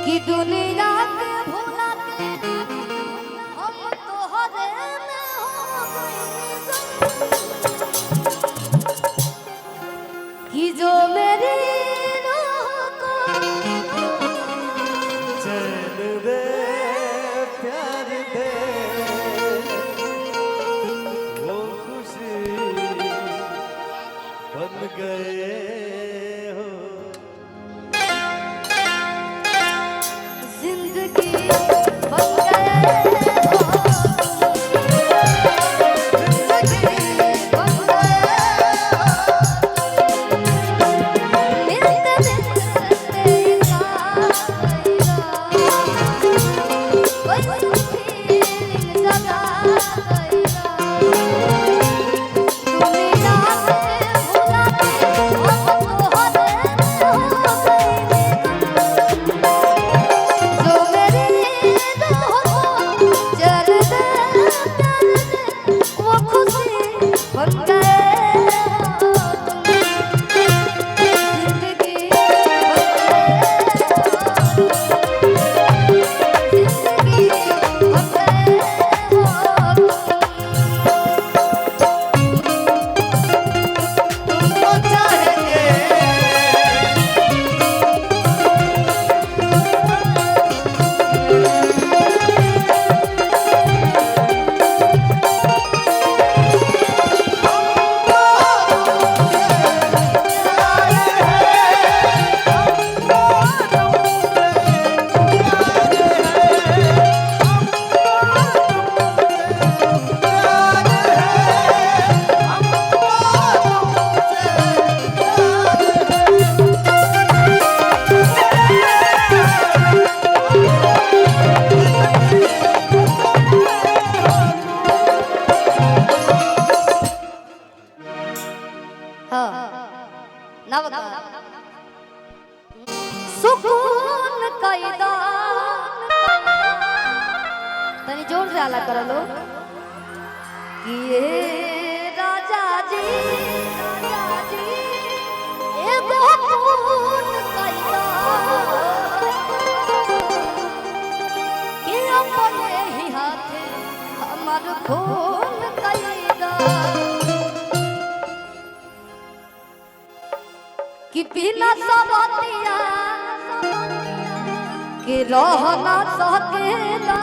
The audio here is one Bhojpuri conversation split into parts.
कि दुनिया के भुला के हम तोहरे में हो गए कि जो मेरी रूह को चैन दे प्यार दे वो खुशी बन गए हो जिंदगी बन गए हो जिंदगी बन गए हो मिलते मिलते कोई फीलिंग जगा सुकून कैदा तनी जोर से आला कर लो कि ये राजा जी ए सुकून कैदा कि अपने ही हाथे हमर खून कैदा कि बिना सबतिया कि रहना सकेला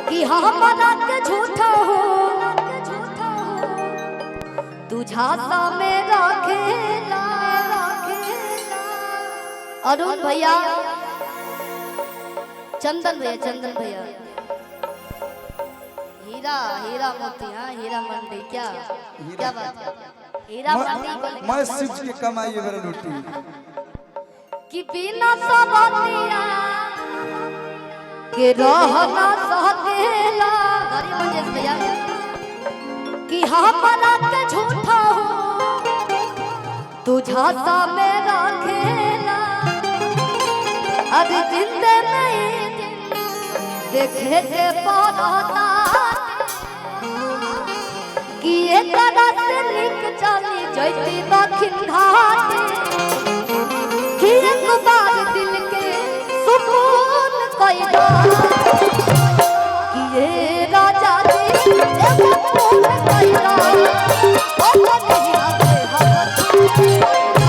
कि हमरा के झूठा हो तू झांसा में रखेला अरुण भैया चंदन भैया हीरा मोती हाँ हीरा मंडी क्या बात है हीरा मंडी मैं शिव के कमाई अगर लूटी कि बिना सबतिया के रहना सकेला गरीब मंजेश भैया कि हमारा के झूठा हो तू झांसा में रखेला अभी जिंदे नहीं देखे के पड़ता कि एक से लिख चली जैती दक्षिण घाट कि एक बार दिल के सुकून कैला कि ये राजा जी एक फूल कैला ओ कन्हैया के हाथ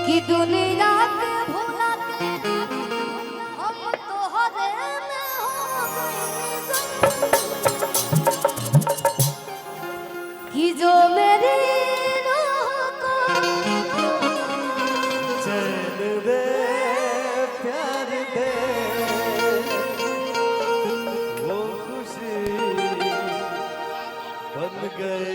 कि दुनिया के भुला के हम तोहरे में हो कि जो मेरी रूह को चैन दे प्यार दे वो खुशी बन गए